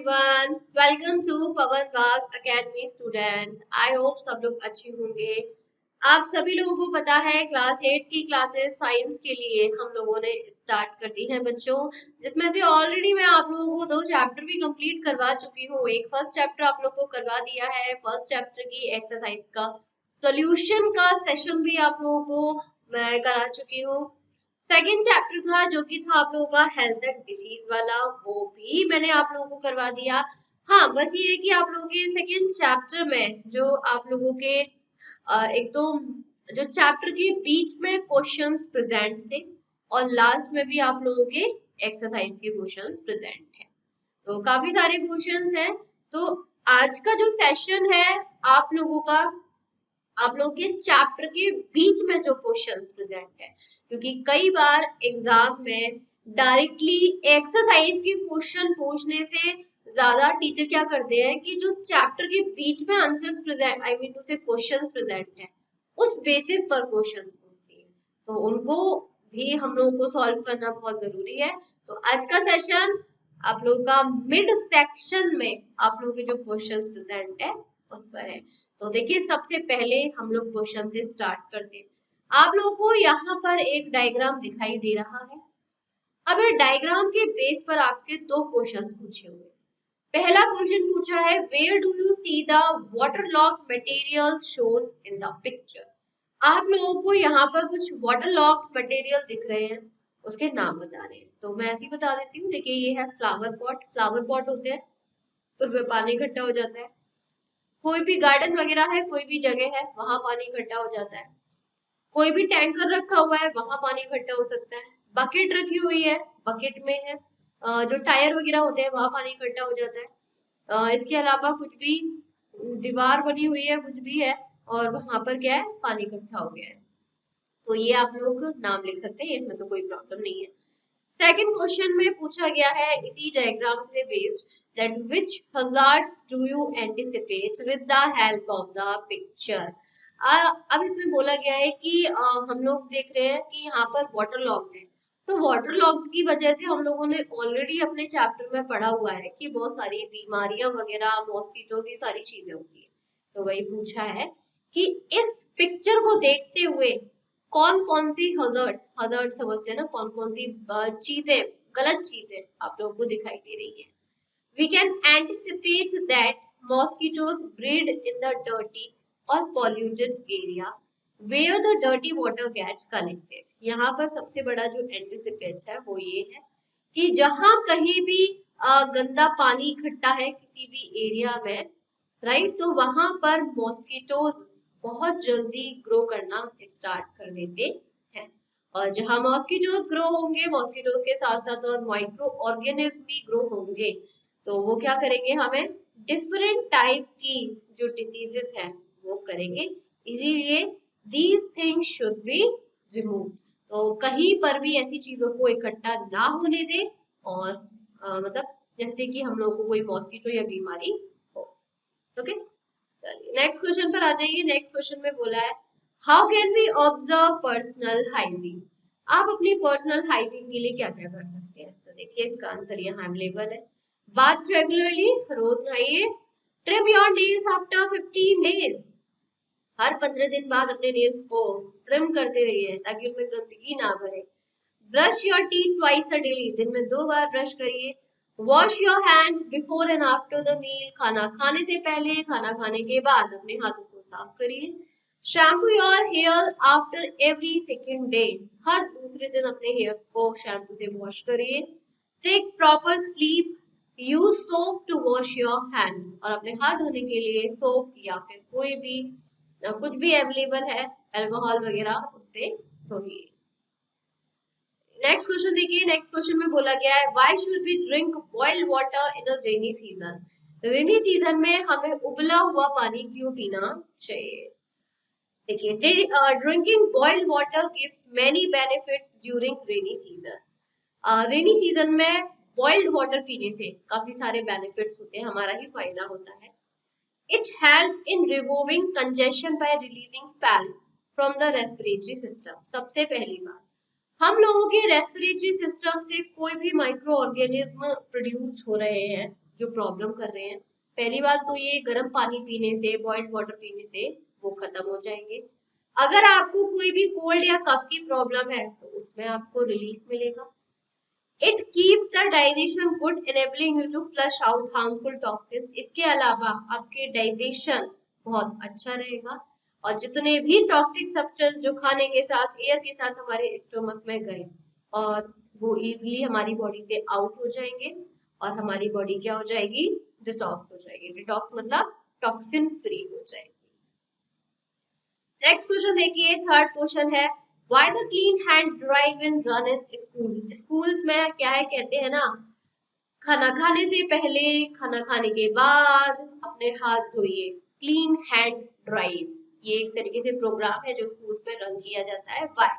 everyone, welcome to Pawan Bagh academy students. I hope सब लोग अच्छे होंगे। आप सभी लोगों को पता है क्लास 8 की क्लासेस साइंस के लिए हम लोगों ने स्टार्ट कर दी है बच्चों, जिसमें से ऑलरेडी मैं आप लोगों को 2 चैप्टर भी कंप्लीट करवा चुकी हूँ। एक फर्स्ट चैप्टर आप लोगों को करवा दिया है, फर्स्ट चैप्टर की एक्सरसाइज का सॉल्यूशन का सेशन भी आप लोगों को मैं करा चुकी हूँ। सेकेंड चैप्टर था जो कि था आप लोगों का हेल्थ एंड डिसीज वाला, वो भी मैंने आप लोगों को करवा दिया। हाँ, बस ये है कि आप लोगों के सेकेंड चैप्टर में जो आप लोगों के एक तो जो चैप्टर के बीच में क्वेश्चंस प्रेजेंट थे और लास्ट में भी आप लोगों के एक्सरसाइज के क्वेश्चंस प्रेजेंट है, तो काफी सारे क्वेश्चंस हैं। तो आज का जो सेशन है आप लोगों का, आप लोग के चैप्टर के बीच में जो क्वेश्चंस प्रेजेंट है, क्योंकि कई बार एग्जाम में डायरेक्टली एक्सरसाइज के क्वेश्चन पूछने से ज्यादा टीचर क्या करते हैं कि जो चैप्टर के बीच में आंसर्स प्रेजेंट आई मीन उसे क्वेश्चंस प्रेजेंट है उस बेसिस पर क्वेश्चंस पूछती है, तो उनको भी हम लोगों को सॉल्व करना बहुत जरूरी है। तो आज का सेशन आप लोगों का मिड सेक्शन में आप लोगों के जो क्वेश्चंस प्रेजेंट है उस पर है। तो देखिए, सबसे पहले हम लोग क्वेश्चन से स्टार्ट करते हैं। आप लोगों को यहाँ पर एक डायग्राम दिखाई दे रहा है। अब ये डायग्राम के बेस पर आपके 2 क्वेश्चन पूछे हुए। पहला क्वेश्चन पूछा है, where do you see the water lock material shown in the picture. आप लोगों को यहाँ पर कुछ वाटरलॉक मटेरियल दिख रहे हैं, उसके नाम बता रहे हैं। तो मैं ऐसे ही बता देती हूँ। देखिए, ये है फ्लावर पॉट। फ्लावर पॉट होते हैं, उसमें पानी इकट्ठा हो जाता है। कोई भी गार्डन वगैरह है, कोई भी जगह है, वहां पानी इकट्ठा हो जाता है। कोई भी टैंकर रखा हुआ है, वहां पानी इकट्ठा हो सकता है। बकेट रखी हुई है, बकेट में है जो टायर वगैरह होते हैं, वहां पानी इकट्ठा हो जाता है। इसके अलावा कुछ भी दीवार बनी हुई है, कुछ भी है और वहां पर क्या है, पानी इकट्ठा हो गया है। तो ये आप लोग नाम लिख सकते हैं, इसमें तो कोई प्रॉब्लम नहीं है। सेकंड क्वेश्चन में पूछा गया है इसी डायग्राम से based that which hazards do you anticipate with the help of the picture। अब इसमें बोला गया है कि हम लोग देख रहे हैं कि यहाँ पर वाटर लॉक्ड है, तो वाटर लॉक्ड की वजह से हम लोगों ने ऑलरेडी अपने चैप्टर में पढ़ा हुआ है कि बहुत सारी बीमारियां वगैरह, मॉस्किटोज, ये सारी चीजें होती है। तो वही पूछा है कि इस पिक्चर को देखते हुए कौन कौन सी हजर्ड समझते हैं ना, कौन कौन सी चीजें, गलत चीजें आप लोगों को दिखाई दे रही है। We can anticipate that mosquitoes breed in the dirty or polluted area where the dirty water gets collected। यहाँ पर सबसे बड़ा जो एंटिसिपेट है वो ये है कि जहां कहीं भी गंदा पानी इकट्ठा है किसी भी एरिया में, राइट, तो वहां पर मॉस्किटोज बहुत जल्दी ग्रो करना स्टार्ट कर देते हैं। और जहां मॉस्किटोज ग्रो होंगे, मॉस्किटोज के साथ साथ और माइक्रो ऑर्गेनिज्म भी ग्रो होंगे, तो वो क्या करेंगे, हमें डिफरेंट टाइप की जो डिसीजेस हैं वो करेंगे। इसीलिए these things should be remove. तो कहीं पर भी ऐसी चीजों को इकट्ठा ना होने दें और मतलब जैसे कि हम लोगों को कोई मॉस्किटो या बीमारी हो। ओके, चलिए नेक्स्ट क्वेश्चन पर आ जाइए। नेक्स्ट क्वेश्चन में बोला है, how can we observe personal hygiene. आप अपनी पर्सनल हाइजीन के लिए क्या क्या कर सकते हैं। तो देखिए, इसका आंसर यहाँ अवेलेबल है। बाथ रेगुलरली, रोज नहाइए। Trim your nails after 15 days, हर 15 दिन बाद अपने नेल्स को ट्रिम करते रहिए ताकि उनमें गंदगी ना भरे। Brush your teeth twice a daily, दिन में 2 बार ब्रश करिए। Wash your hands before and after the meal, खाना खाने से पहले, खाना खाने के बाद अपने हाथों को साफ करिए। Shampoo your hair after every second day, हर दूसरे दिन अपने हेयर को शैम्पू से वॉश करिए। Take proper sleep, use soap to wash your hands, और अपने हाथ धोने के लिए सोप या फिर कोई भी कुछ भी अवेलेबल है, अल्कोहल वगैरह, उससे धोइए। नेक्स्ट क्वेश्चन देखिए। नेक्स्ट क्वेश्चन में बोला गया है, why should we drink boiled water in a rainy season. Rainy season में हमें उबला हुआ पानी क्यों पीना चाहिए। देखिए, drinking boiled water gives many benefits during rainy season. Rainy season में बॉइल्ड वाटर पीने से काफी सारे बेनिफिट्स होते हैं, हमारा ही फायदा होता है। It help in removing congestion bye releasing fat from the respiratory system. सबसे पहली बात, हम लोगों के रेस्पिरेटरी सिस्टम से कोई भी माइक्रो ऑर्गेनिज्म प्रोड्यूस्ड हो रहे हैं जो प्रॉब्लम कर रहे हैं, पहली बात तो ये गर्म पानी पीने से, बॉइल्ड वाटर पीने से वो खत्म हो जाएंगे। अगर आपको कोई भी कोल्ड या कफ की प्रॉब्लम है तो उसमें आपको रिलीफ मिलेगा। It keeps the digestion good, enabling you to flush out harmful toxins. इसके अलावा आपके डाइजेशन बहुत अच्छा रहेगा और जितने भी टॉक्सिक सब्सटेंस जो खाने के साथ, एयर के साथ हमारे स्टोमक में गए और वो इजीली हमारी बॉडी से आउट हो जाएंगे और हमारी बॉडी क्या हो जाएगी, डिटॉक्स हो जाएगी। डिटॉक्स मतलब टॉक्सिन फ्री हो जाएगी। नेक्स्ट क्वेश्चन देखिए, थर्ड क्वेश्चन है, why the clean hand drive in run in school. Schools में क्या है, कहते हैं ना, खाना खाने से पहले, खाना खाने के बाद अपने हाथ धोइए, क्लीन हैंड ड्राइव। ये एक तरीके से प्रोग्राम है जो स्कूल्स में रन किया जाता है। Why?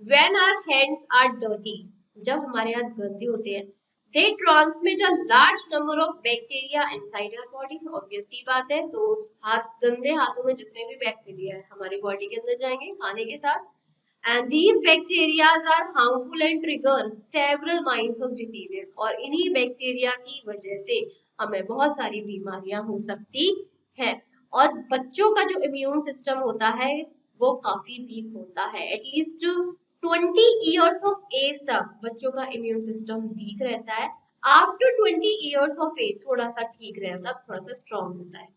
When our hands are dirty, जब हमारे हाथ गंदे होते हैं, they transmit a large number of bacteria inside our body। Obvious सी बात है, तो हाथ, गंदे हाथों में जितने भी बैक्टीरिया है हमारी बॉडी के अंदर जाएंगे खाने के साथ, and these bacteria are harmful and trigger several kinds of diseases। और इन्हीं बैक्टीरिया की वजह से हमें बहुत सारी बीमारियां हो सकती है। और बच्चों का जो इम्यून सिस्टम होता है वो काफी वीक होता है। एटलीस्ट 20 ईयर्स ऑफ एज तक बच्चों का इम्यून सिस्टम वीक रहता है। आफ्टर 20 ईयर्स ऑफ एज थोड़ा सा ठीक रहता है, थोड़ा सा स्ट्रॉन्ग होता है।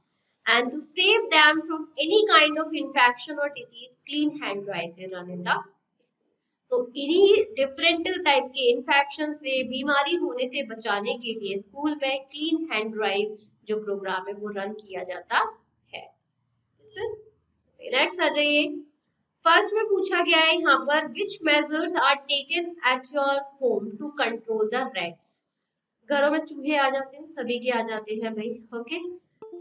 And to save them from any kind of infection or disease, clean hand drives are run in the school। तो इन्हीं डिफरेंट टाइप के इन्फेक्शन से, बीमारी होने से बचाने के लिए स्कूल में क्लीन हैंड ड्राइव जो प्रोग्राम है वो रन किया जाता है। नेक्स्ट आ जाइए, फर्स्ट में पूछा गया है यहाँ पर, which measures are taken at your home to control the rats. घरों में चूहे आ जाते हैं, सभी के आ जाते हैं भाई, ओके।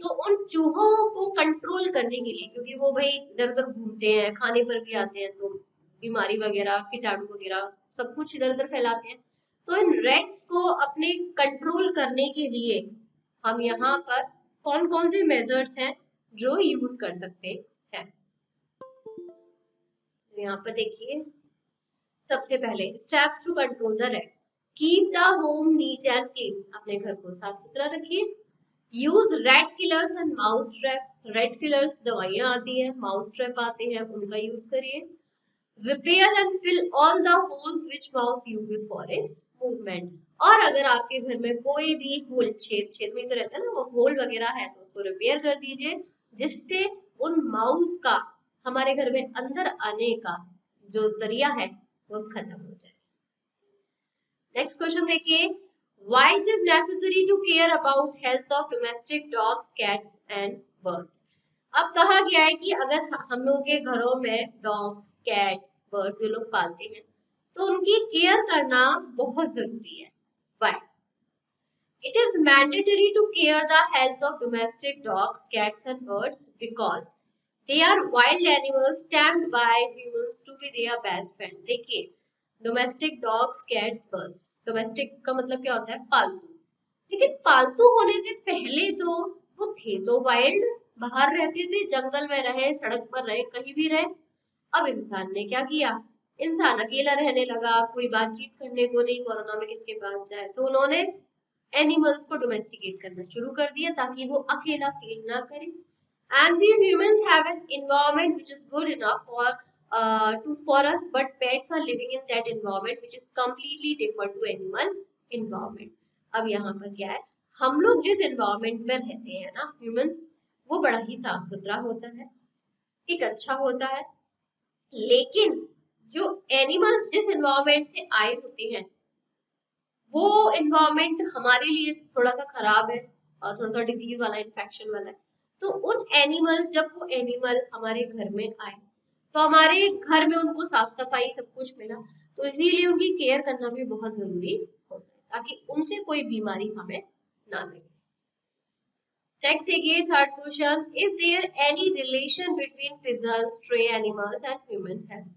तो उन चूहों को कंट्रोल करने के लिए, क्योंकि वो भाई इधर उधर घूमते हैं, खाने पर भी आते हैं, तो बीमारी वगैरह, कीटाणु वगैरह सब कुछ इधर उधर फैलाते हैं। तो इन रैट्स को अपने कंट्रोल करने के लिए हम यहाँ पर कौन कौन से मेजर्स हैं जो यूज कर सकते हैं। यहाँ पर देखिए, सबसे पहले steps to control the rats, keep the home neat and clean, अपने घर को साफ सुथरा रखिए। Use rat killers and mouse trap, rat killers दवाइयां आती हैं, माउस ट्रैप आते हैं, उनका यूज करिए। Repair and fill all the holes which mouse uses for its movement, और अगर आपके घर में कोई भी होल, छेद, छेद में तो रहता है ना वो होल वगैरह है, तो उसको रिपेयर कर दीजिए, जिससे उन माउस का हमारे घर में अंदर आने का जो जरिया है वो खत्म हो जाए। नेक्स्ट क्वेश्चन देखिए, why it is necessary to care about health of domestic dogs, cats and birds. अब कहा गया है कि अगर हम लोगों के घरों में डॉग्स, कैट्स, बर्ड्स जो लोग पालते हैं तो उनकी केयर करना बहुत जरूरी है। Why? It is mandatory to care the health of domestic dogs, cats and birds because they are wild animals tamed by humans to be their best friend। देखिए, domestic dogs, cats, birds, domestic का मतलब क्या होता है, पालतू। लेकिन पालतू होने से पहले तो वो थे तो वाइल्ड, बाहर रहते थे, जंगल में रहे, सड़क पर रहे, कहीं भी रहे। अब इंसान ने क्या किया, इंसान अकेला रहने लगा, कोई बातचीत करने को नहीं, कोरोना में किसके पास जाए, तो उन्होंने एनिमल्स को डोमेस्टिकेट करना शुरू कर दिया ताकि वो अकेला फील ना करे। And we humans have an environment which is good enough for us, but pets are living in that environment which is completely different to animal environment। अब यहाँ पर क्या है, हम लोग जिस environment में रहते हैं ना ह्यूमंस, वो बड़ा ही साफ सुथरा होता है, एक अच्छा होता है। लेकिन जो एनिमल्स जिस environment से आए होते हैं वो एनवायरमेंट हमारे लिए थोड़ा सा खराब है और थोड़ा सा डिजीज वाला, इन्फेक्शन वाला है। तो उन एनिमल, जब वो एनिमल हमारे घर में आए तो हमारे घर में उनको साफ सफाई सब कुछ मिला, तो इसीलिए उनकी केयर करना भी बहुत जरूरी होता है ताकि उनसे कोई बीमारी हमें ना लगे। नेक्स्ट देखिए, third question, is there any relation between pigeon, stray animals and human health.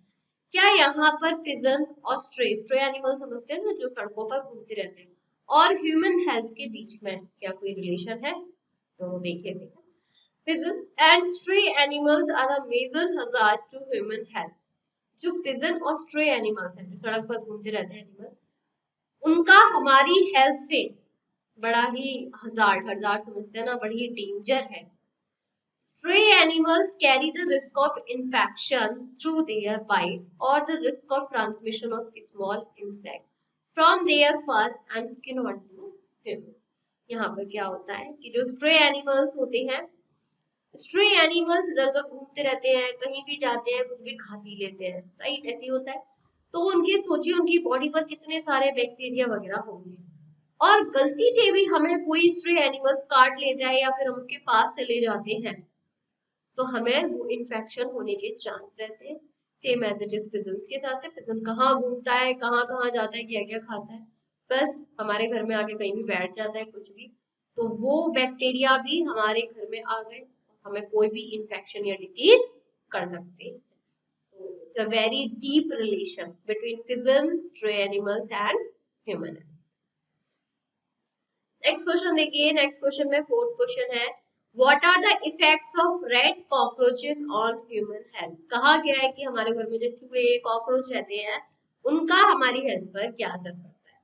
क्या यहाँ पर पिजन और स्ट्रे एनिमल समझते हैं ना, जो सड़कों पर घूमते रहते हैं, और ह्यूमन हेल्थ के बीच में क्या कोई रिलेशन है? तो देख लेते हैं। Pigeon and stray animals are a major hazard to human health. जो पिजन और स्ट्रे एनिमल्स हैं, जो सड़क पर घूमते रहते हैं एनिमल्स, उनका हमारी हेल्थ से बड़ा ही हजार समझते हैं ना, बड़ी ही डेंजर है। Stray animals carry the risk of infection through their bite or the risk of transmission of small insect from their fur and skin onto humans। यहाँ पर क्या होता है कि जो स्ट्रे एनिमल्स होते हैं, स्ट्रे एनिमल्स इधर उधर घूमते रहते हैं, कहीं भी जाते हैं, कुछ भी खा पी लेते हैं, राइट, ऐसे ही होता है। तो उनके सोचिए उनकी बॉडी पर कितने सारे बैक्टीरिया वगैरह होंगे, और गलती से भी हमें कोई स्ट्रे एनिमल्स काट लेता है या फिर हम उसके पास चले जाते हैं तो हमें वो इन्फेक्शन होने के चांस रहते हैं। Same as it is pigeons के साथ है। पिजन कहाँ घूमता है, कहाँ कहाँ जाता है, क्या क्या खाता है, बस हमारे घर में आके कहीं भी बैठ जाता है कुछ भी, तो वो बैक्टीरिया भी हमारे घर में आ गए, हमें कोई भी इन्फेक्शन या डिसीज कर सकते हैं। It's a very deep relation between pigeons, stray animals and human. Next question देखिए, नेक्स्ट क्वेश्चन में फोर्थ क्वेश्चन है, what are the effects of red cockroaches on human health. कहा गया है कि हमारे घर में जो चूहे कॉकरोच रहते हैं उनका हमारी हेल्थ पर क्या असर पड़ता है।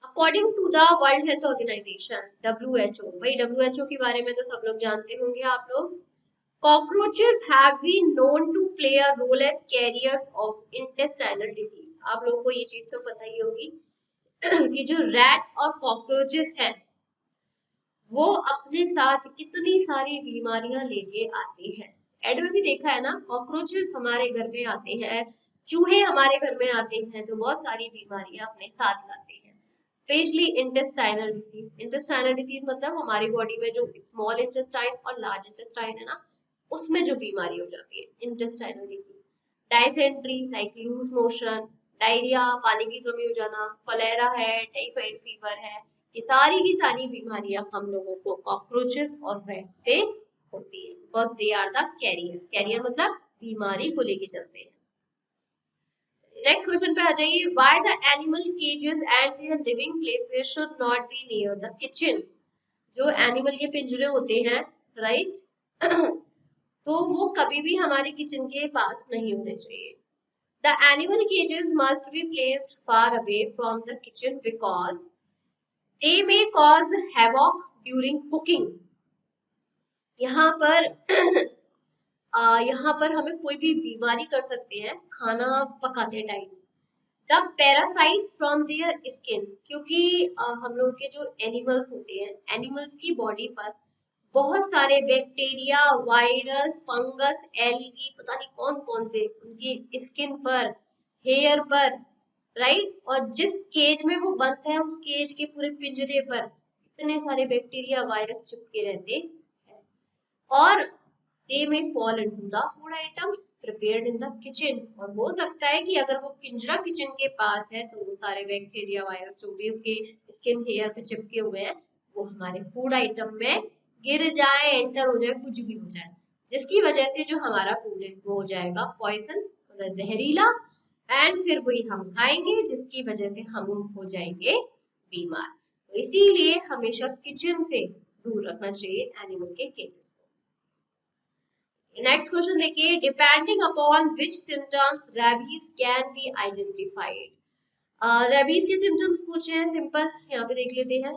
According to the World Health Organization WHO, भाई WHO के बारे में तो सब लोग जानते होंगे आप लोग। Cockroaches have been known to play a role as carriers of intestinal disease. आप लोगों को ये चीज तो पता ही होगी कि जो रैट और कॉकरोचेस हैं वो अपने साथ कितनी सारी बीमारियां लेके आते हैं। एड में भी देखा है ना, कॉकरोचेस हमारे घर में आते हैं, चूहे हमारे घर में आते हैं, तो बहुत सारी बीमारियां अपने साथ लाते हैं। Specially intestinal disease. Intestinal disease मतलब हमारी बॉडी में जो स्मॉल इंटेस्टाइन और लार्ज इंटेस्टाइन है ना, उसमें जो बीमारी हो जाती है intestinal disease. Dysentery like loose motion, diarrhoea, पानी की कमी हो जाना, कोलेरा है, टाइफाइड फीवर है, ये सारी की सारी बीमारियां हम लोगों को कॉकरोचेस और रैट से होती है, because they are the carrier. Carrier मतलब बीमारी को लेके चलते हैं। नेक्स्ट क्वेश्चन पे आ जाइए, why the animal cages and their living places should not be near the kitchen. जो एनिमल के पिंजरे होते हैं, राइट तो वो कभी भी हमारे किचन के पास नहीं होने चाहिए। The animal cages must be placed far away from the kitchen because they may cause havoc during cooking। यहाँ पर यहाँ पर हमें कोई भी बीमारी कर सकते हैं खाना पकाते time. The parasites from their skin, क्योंकि हम लोग के जो एनिमल्स होते हैं, एनिमल्स की बॉडी पर बहुत सारे बैक्टीरिया, वायरस, फंगस, एलगी, पता नहीं कौन कौन से उनकी स्किन पर, हेयर पर, राइट, और जिस केज में वो बंद है उस केज के पूरे पिंजरे पर इतने सारे बैक्टीरिया, वायरस चिपके रहते हैं। और they may fall into the food items prepared in the kitchen। और हो सकता है कि अगर वो पिंजरा किचन के पास है तो वो सारे बैक्टीरिया, वायरस जो भी उसके स्किन, हेयर पे चिपके हुए हैं वो हमारे फूड आइटम में गिर जाए, एंटर हो जाए, कुछ भी हो जाए, जिसकी वजह से जो हमारा फूड है वो हो जाएगा पॉइजन, मतलब जहरीला, एंड फिर वही हम खाएंगे जिसकी वजह से हम हो जाएंगे बीमार। तो इसीलिए हमेशा किचन से दूर रखना चाहिए एनिमल के केजेस को। नेक्स्ट क्वेश्चन देखिए, depending upon which symptoms rabies can be identified. Rabies के सिम्टम्स पूछे हैं, सिंपल यहाँ पे देख लेते हैं।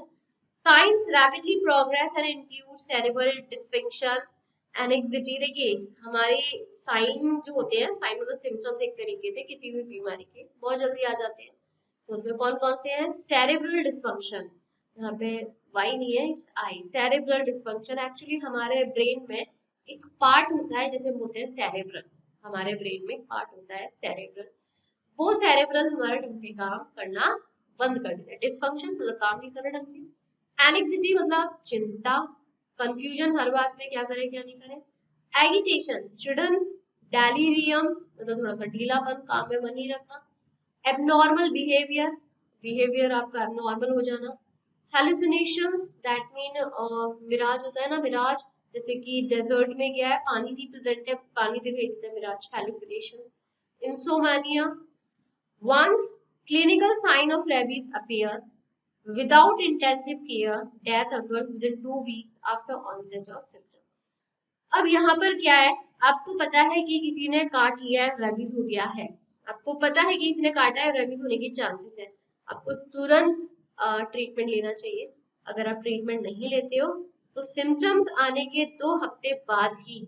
Science rapidly progress and include cerebral dysfunction, anxiety. देखिए हमारे साइन जो होते हैं, साइन मतलब सिम्टम्स एक तरीके से किसी भी बीमारी के बहुत जल्दी आ जाते हैं, तो उसमें कौन कौन से हैं? सेरेब्रल डिस्फंक्शन, यहाँ पे वाई नहीं है, आई। सेरेब्रल डिस्फंक्शन एक्चुअली हमारे ब्रेन में एक पार्ट होता है, जैसे बोलते हैं सेरेब्रल, हमारे ब्रेन में एक पार्ट होता है सेरेब्रल, वो सेरेब्रल हमारा ढंग से काम करना बंद कर देता है। डिस्फंक्शन मतलब काम नहीं कर रहा ढंग से। एनेक्सिटी मतलब चिंता, कंफ्यूजन, हर बात में क्या करें क्या नहीं करें। एगिटेशन, चिड़न, डेलीरियम मतलब थोड़ा सा ढीलापन, काम में मन नहीं रखना। एबनॉर्मल बिहेवियर, बिहेवियर आपका एबनॉर्मल हो जाना। हेलुसिनेशंस, दैट मीन मिराज होता है ना, मिराज, जैसे कि डेजर्ट में क्या है, पानी नहीं प्रेजेंट है, पानी दिखाई देता है, mirage, hallucination. Insomnia, once clinical sign of rabies appear without intensive care, death occurs within 2 weeks after onset of symptoms। अब यहाँ पर क्या है, आपको पता है कि किसी ने काट लिया है, रेबीज हो गया है, आपको पता है कि किसी ने काटा है, रेबीज होने के चांसेस है, आपको तुरंत ट्रीटमेंट लेना चाहिए। अगर आप ट्रीटमेंट नहीं लेते हो तो सिम्टम्स आने के 2 हफ्ते बाद ही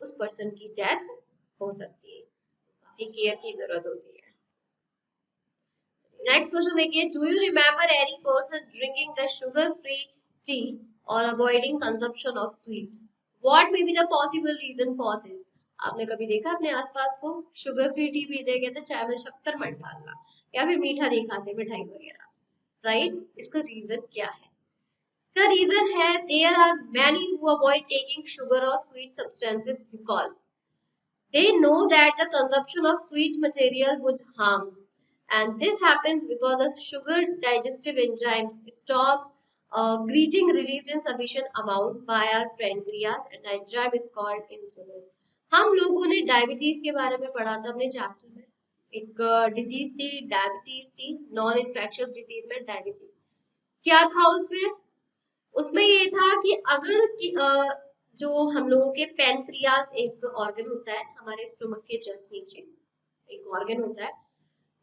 उस पर्सन की डेथ हो सकती है। काफी केयर की जरूरत होती है। नेक्स्ट क्वेश्चन देखिए, do you remember any person drinking the sugar free tea और avoiding consumption of sweets? What may be the possible reason for this? आपने कभी देखा अपने आसपास को शुगर फ्री टी पीते, कहते चाय में शक्कर मत डालना, या फिर मीठा नहीं खाते, मिठाई वगैरह, राइट? इसका रीजन क्या है? The reason है there are many who avoid taking sugar or sweet substances because they know that the consumption of sweet material would harm, and this happens because the sugar digestive enzymes stop greeting released in sufficient amount by our pancreas, and the enzyme is called insulin. हम लोगों ने diabetes के बारे में पढ़ा था अपने chapter में। एक डिजीज थी, डायबिटीज थी, नॉन इन्फेक्शियस डिजीज में डायबिटीज। क्या था उसमें? उसमें ये था कि अगर जो हम लोगों के पैनक्रियाज एक ऑर्गन होता है हमारे स्टोमक के जस्ट नीचे, एक ऑर्गन होता है,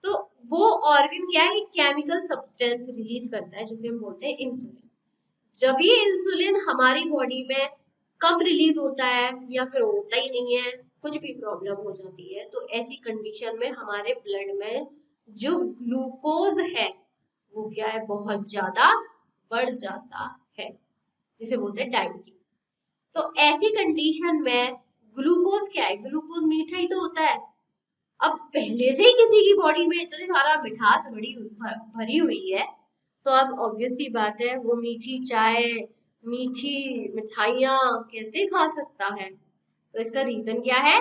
तो वो ऑर्गन क्या है, केमिकल सब्सटेंस रिलीज करता है जिसे हम बोलते हैं इंसुलिन। जब ये इंसुलिन हमारी बॉडी में कम रिलीज होता है या फिर होता ही नहीं है, कुछ भी प्रॉब्लम हो जाती है, तो ऐसी कंडीशन में हमारे ब्लड में जो ग्लूकोज है वो क्या है, बहुत ज्यादा बढ़ जाता है, जिसे बोलते हैं डायबिटीज। तो ऐसी कंडीशन में ग्लूकोज क्या है, ग्लूकोज मीठा ही तो होता है। अब पहले से ही किसी की बॉडी में इतनी सारा मिठास भरी हुई है, तो अब ऑब्वियस सी बात है वो मीठी चाय, मीठी मिठाइयाँ कैसे खा सकता है? तो इसका रीजन क्या है?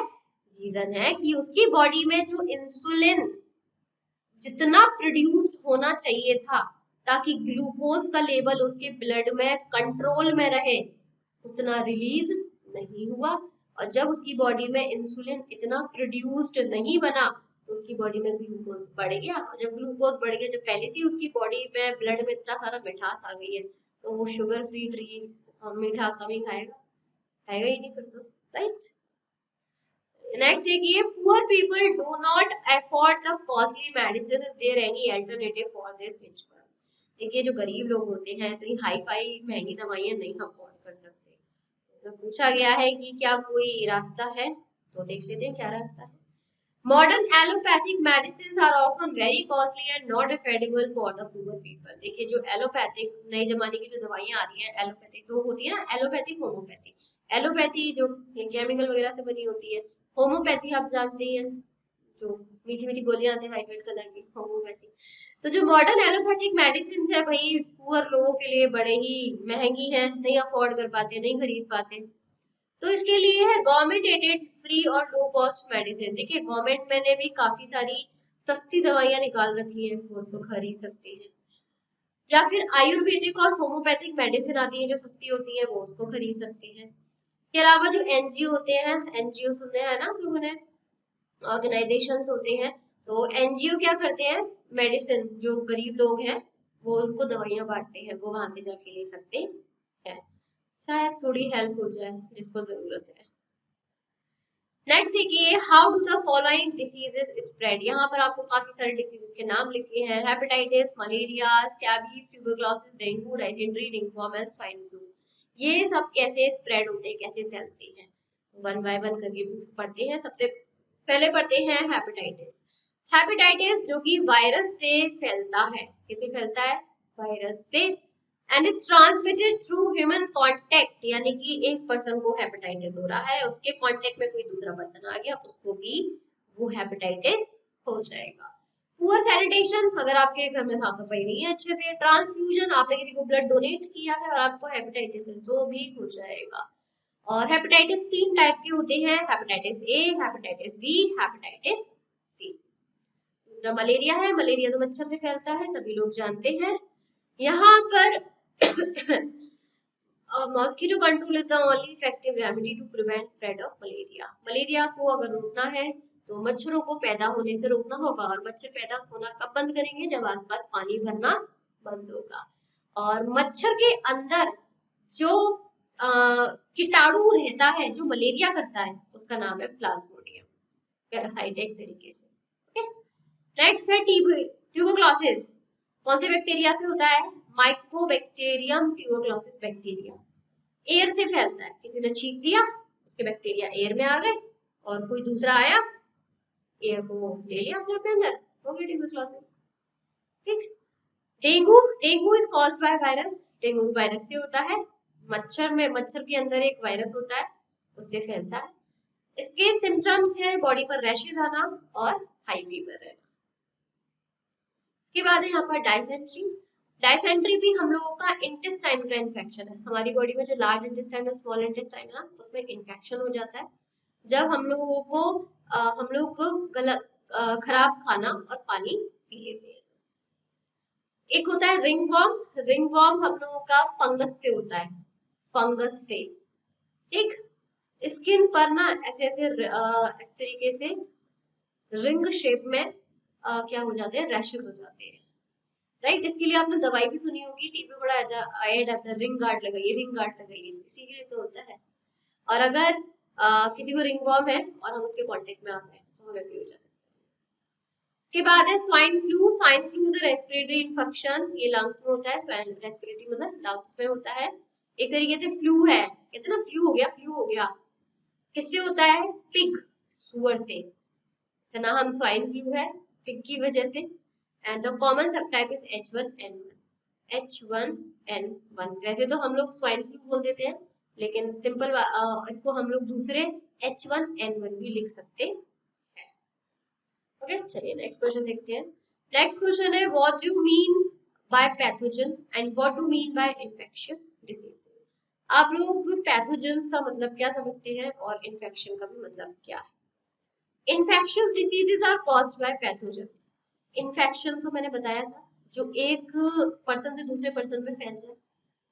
रीजन है कि उसकी बॉडी में जो इंसुलिन जितना प्रोड्यूस्ड होना चाहिए था ताकि ग्लूकोज का लेवल उसके ब्लड में कंट्रोल में रहे, उतना रिलीज नहीं हुआ। और जब उसकी बॉडी में इंसुलिन इतना प्रोड्यूस्ड नहीं बना तो उसकी बॉडी में ग्लूकोज बढ़ गया, और जब ग्लूकोज बढ़ गया, जब पहले से उसकी बॉडी में ब्लड में इतना सारा मिठास आ गई है, तो वो शुगर फ्री ड्री मीठा कम ही खाएगा, खाएगा ही नहीं फिर तो, राइट? नेक्स्ट देखिए, poor people do not afford the costly medicine, is there any alternative for this? Which one? देखिए जो गरीब लोग होते हैं इतनी हाई फाई महंगी दवाइयां नहीं अफोर्ड कर सकते, तो पूछा गया है कि क्या कोई रास्ता है, तो देख लेते हैं क्या रास्ता है। Modern allopathic medicine are often very costly and not affordable for the poor people. देखिए जो एलोपैथिक नए जमाने की जो दवाइयां आ रही है, एलोपैथिक तो होती है ना, एलोपैथिक होम्योपैथी। एलोपैथी जो केमिकल वगैरह से बनी होती है, होम्योपैथी आप जानते हैं जो मीठी मीठी गोलियां आती है व्हाइट व्हाइट कलर की, होम्योपैथी। तो जो मॉडर्न एलोपैथिक मेडिसिन है भाई पुअर लोगों के लिए बड़े ही महंगी है, नहीं अफोर्ड कर पाते, नहीं खरीद पाते। तो इसके लिए है गवर्नमेंट एडेड फ्री और लो कॉस्ट मेडिसिन। देखिए गवर्नमेंट ने भी काफी सारी सस्ती दवाइयां निकाल रखी है, वो उसको खरीद सकते हैं, या फिर आयुर्वेदिक और होम्योपैथिक मेडिसिन आती है जो सस्ती होती है, वो उसको खरीद सकते हैं। इसके अलावा जो एनजीओ होते हैं, एनजीओ सुने हैं ना आप लोगों ने, ऑर्गेनाइजेशंस होते हैं, तो एनजीओ क्या करते हैं, मेडिसिन जो गरीब लोग हैं वो उनको दवाइयां बांटते हैं, वो वहां से जाके ले सकते हैं, शायद थोड़ी हेल्प हो जाए जिसको जरूरत है। नेक्स्ट देखिए, how do the following diseases spread? यहाँ पर आपको काफी सारे डिसीजेस के नाम लिखे हैं, hepatitis, malaria, scabies, tuberculosis, dengue, dysentery, ringworm and swine flu. ये सब कैसे स्प्रेड होते हैं, कैसे फैलते हैं, वन बाय वन करके पढ़ते हैं। सबसे पहले पढ़ते हैं हेपेटाइटिस। हेपेटाइटिस जो कि वायरस से फैलता है, कैसे फैलता है, वायरस से, and is transmitted through human contact, यानी कि एक पर्सन को हेपेटाइटिस हो रहा है, उसके कांटेक्ट में कोई दूसरा पर्सन आ गया, उसको भी वो हेपेटाइटिस हो जाएगा। पुअर सैनिटेशन, अगर आपके घर में साफ सफाई नहीं है अच्छे से, ट्रांसफ्यूजन, आपने किसी को ब्लड डोनेट किया है और आपको हेपेटाइटिस है तो भी हो जाएगा। और हेपेटाइटिस 3 टाइप के होते हैं, hepatitis A, hepatitis B, hepatitis C. दूसरा मलेरिया है, मलेरिया तो मच्छर से फैलता है, सभी लोग जानते हैं। यहाँ पर mosquito control is the only effective remedy to prevent spread of malaria. Malaria को अगर रोकना है तो मच्छरों को पैदा होने से रोकना होगा, और मच्छर पैदा होना कब बंद करेंगे, जब आसपास पानी भरना बंद होगा। और मच्छर के अंदर जो कीटाणु रहता है जो मलेरिया करता है, उसका नाम है प्लाज्मोडियम, पैरासाइट एक तरीके से। नेक्स्ट है ट्यूबरक्लोसिस, कौन से बैक्टीरिया से होता है, माइकोबैक्टीरियम ट्यूबरक्लोसिस बैक्टीरिया। एयर से फैलता है, किसी ने छींक दिया, उसके बैक्टीरिया एयर में आ गए, और कोई दूसरा आया, एयर को ले लिया उसने अपने अंदर, हो गया ट्यूबरक्लोसिस। ठीक। Dengue, dengue is caused by virus, dengue virus से होता है, मच्छर में, मच्छर के अंदर एक वायरस होता है, उससे फैलता है। इसके सिम्टम्स है बॉडी पर रैशेज आना और हाई फीवर रहना। इसके बाद है यहाँ पर डायसेंट्री। डायसेंट्री भी हम लोगों का इंटेस्टाइन का इन्फेक्शन है। हमारी बॉडी में जो लार्ज इंटेस्टाइन और स्मॉल इंटेस्टाइन है ना, उसमें इन्फेक्शन हो जाता है जब हम लोगों को हम लोग गलत खराब खाना और पानी पी लेते हैं। एक होता है रिंग वॉर्म, रिंग वॉर्म हम लोगों का फंगस से होता है, फंगस से। ठीक। स्किन पर ना ऐसे ऐसे इस तरीके से रिंग शेप में क्या हो जाते हैं, रैशेस हो जाते हैं। राइट। इसके लिए आपने दवाई भी सुनी होगी, टीवी में बड़ा ऐड आता है, रिंग गार्ड लगाइए, रिंग गार्ड लगाइए, इसी के लिए तो होता है। और अगर किसी को रिंग वॉर्म है और हम उसके कांटेक्ट में आ गए तो हमें भी हो जाता है। के बाद है swine flu. Swine flu is respiratory infection, ये लंग्स में होता है। स्वाइन रेस्पिरेटरी मतलब लंग्स में होता है। एक तरीके से फ्लू है, कहते हैं ना फ्लू हो गया, फ्लू हो गया। किससे होता है? पिग, सुअर से। इसका नाम स्वाइन फ्लू है, पिग की वजह से। And the common subtype is H1N1, H1N1। वैसे तो हम लोग स्वाइन फ्लू बोल देते हैं, लेकिन सिंपल इसको हम लोग दूसरे H1N1 भी लिख सकते हैं। ओके, चलिए नेक्स्ट क्वेश्चन देखते हैं। नेक्स्ट क्वेश्चन है what do mean by pathogen and what do mean by infectious disease. आप लोग पैथोजेंस का मतलब क्या समझते हैं और इन्फेक्शन का भी मतलब क्या है? Infectious diseases are caused by pathogens. Infection तो मैंने बताया था, जो एक पर्सन से दूसरे पर्सन में फैल जाए।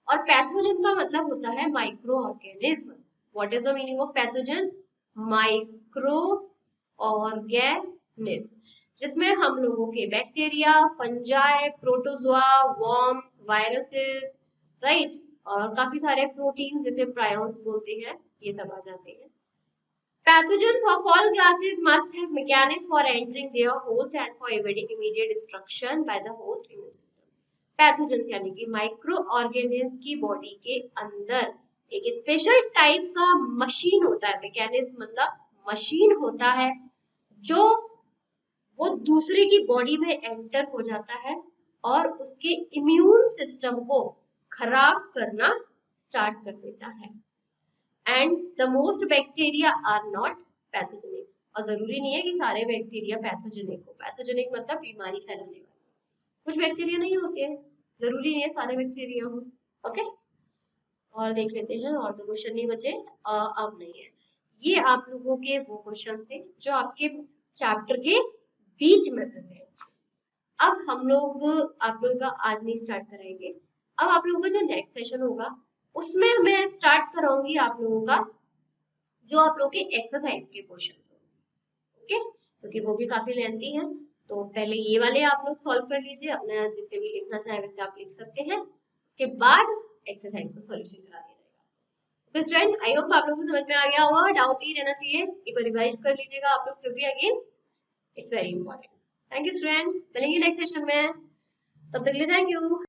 और पैथोजन का मतलब होता है micro organism. What is the meaning of pathogen? Micro organism, जिसमें हम लोगों के bacteria, fungi, protozoa, worms, viruses, right, और काफी सारे प्रोटीन जिसे प्रायोन्स बोलते हैं, ये सब आ जाते हैं। Pathogens of all classes must have mechanism for entering their host and for evading immediate destruction by the host immune system. Pathogens यानी कि माइक्रो ऑर्गेनिज्म की बॉडी के अंदर एक स्पेशल टाइप का मशीन होता है, मैकेनिज्म मतलब मशीन होता है, जो वो दूसरे की बॉडी में एंटर हो जाता है और उसके इम्यून सिस्टम को खराब करना स्टार्ट कर देता है। And the most bacteria are not pathogenic, और जरूरी नहीं है कि सारे बैक्टीरिया पैथोजेनिक हो। पैथोजेनिक मतलब बीमारी फैलाने वाले, कुछ बैक्टीरिया नहीं होते हैं, जरूरी नहीं है सारे बैक्टीरिया हो। ओके, और देख लेते हैं, और तो क्वेश्चन नहीं बचे, अब नहीं है। ये आप लोगों के वो क्वेश्चन थे जो आपके चैप्टर के बीच में फंसे। अब हम लोग आप लोगों का आज नहीं स्टार्ट कराएंगे, अब आप लोगों का जो नेक्स्ट सेशन होगा उसमें मैं स्टार्ट कराऊंगी आप लोगों का जो आप लोगों के एक्सरसाइज के क्वेश्चन। ओके, क्योंकि वो भी काफी लेंथी हैं, तो पहले ये वाले आप लोग सॉल्व कर लीजिए, अपना जिससे भी लिखना चाहे वैसे आप लिख सकते हैं, उसके बाद एक्सरसाइज का सॉल्यूशन करा दिया जाएगा। तो स्टूडेंट, आई होप आप लोगों को समझ में आ गया होगा, डाउट नहीं रहना चाहिए, एक बार रिवाइज कर लीजिएगा आप लोग फिर भी again, it's very important. Thank you student, मिलेंगे नेक्स्ट सेशन में, तब तक के लिए थैंक यू।